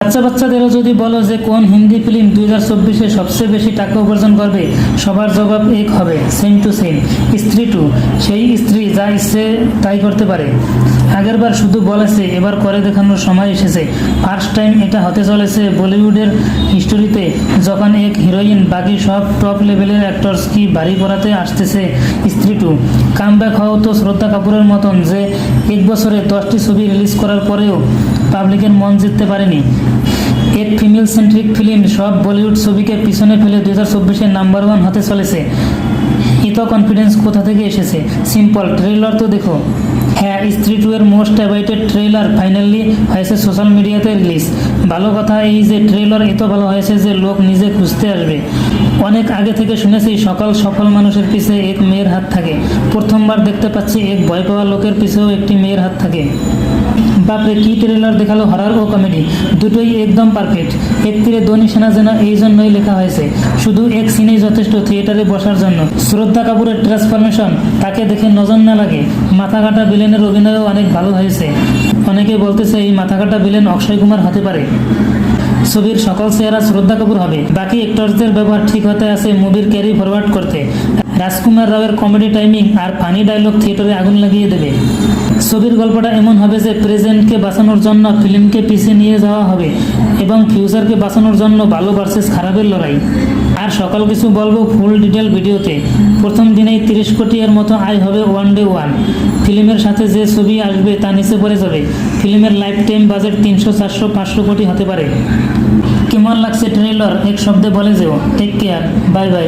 বাচ্চাদেরও যদি বলো যে কোন হিন্দি ফিল্ম 2024-এ সবচেয়ে বেশি টাকা উপার্জন করবে, সবার জবাব এক হবে, সেম টু সেম, স্ত্রী টু। সেই স্ত্রী যা ইচ্ছে তাই করতে পারে। আগেরবার শুধু বলেছে, এবার করে দেখানোর সময় এসেছে। ফার্স্ট টাইম এটা হতে চলেছে বলিউডের হিস্টোরিতে, যখন এক হিরোইন বাকি সব টপ লেভেলের অ্যাক্টরস কি বাড়ি পড়াতে আসতেছে স্ত্রী টু। কামব্যাক হও তো শ্রদ্ধা কাপুরের মতন, যে এক বছরে 10টি ছবি রিলিজ করার পরেও পাবলিকের মন জিততে পারেনি। এক ফিমেল সেন্ট্রিক ফিল্ম সব বলিউড ছবিকে পিছনে ফেলে 2024-এ নাম্বার 1 হতে চলেছে। এত কনফিডেন্স কোথা থেকে এসেছে? সিম্পল, ট্রেলার তো দেখো। হ্যাঁ, স্ত্রী টু এর মোস্ট অ্যাওয়েটেড ট্রেলার ফাইনালি হয়েছে সোশ্যাল মিডিয়াতে রিলিজ। ভালো কথা এই যে ট্রেলার এত ভালো হয়েছে যে লোক নিজে খুঁজতে আসবে। অনেক আগে থেকে শুনেছি সকল সফল মানুষের পিছে এক মেয়ের হাত থাকে। প্রথমবার দেখতে পাচ্ছি এক ভয় পাওয়া লোকের পিছেও একটি মেয়ের হাত থাকে। বাপরে, কি ট্রেলার দেখালো! হরার ও কমেডি দুটোই একদম পারফেক্ট। এক তীরে দো নিশানা যেন এই জন্যই লেখা হয়েছে। শুধু এক সিনেই যথেষ্ট থিয়েটারে বসার জন্য। শ্রদ্ধা কাপুরের ট্রান্সফরমেশন, তাকে দেখে নজর না লাগে। মাথা কাটা ভিলেনের অভিনয়ও অনেক ভালো হয়েছে। অনেকে বলতেছে এই মাথা কাটা ভিলেন অক্ষয় কুমার হতে পারে। ছবির সকল চেহারা শ্রদ্ধা কাপুর হবে। বাকি অ্যাক্টরসদের ব্যবহার ঠিক হতে আছে মুভির ক্যারি ফরওয়ার্ড করতে। রাজকুমার রাওয়ের কমেডি টাইমিং আর ফানি ডায়লগ থিয়েটারে আগুন লাগিয়ে দেবে। ছবির গল্পটা এমন হবে যে প্রেজেন্টকে বাঁচানোর জন্য ফিল্মকে পিছিয়ে নিয়ে যাওয়া হবে এবং ফিউচারকে বাঁচানোর জন্য ভালো ভার্সেস খারাপের লড়াই। আর সকল কিছু বলবো ফুল ডিটেল ভিডিওতে। প্রথম দিনেই 30 কোটি এর মতো আয় হবে ওয়ান ডে ওয়ান। ফিল্মের সাথে যে ছবি আসবে তা নিচে পড়ে যাবে। ফিল্মের লাইফ টাইম বাজেট 300, 400, 500 কোটি হতে পারে। কেমন লাগছে ট্রেলার? এক শব্দে বলে যেও। Take care, bye by.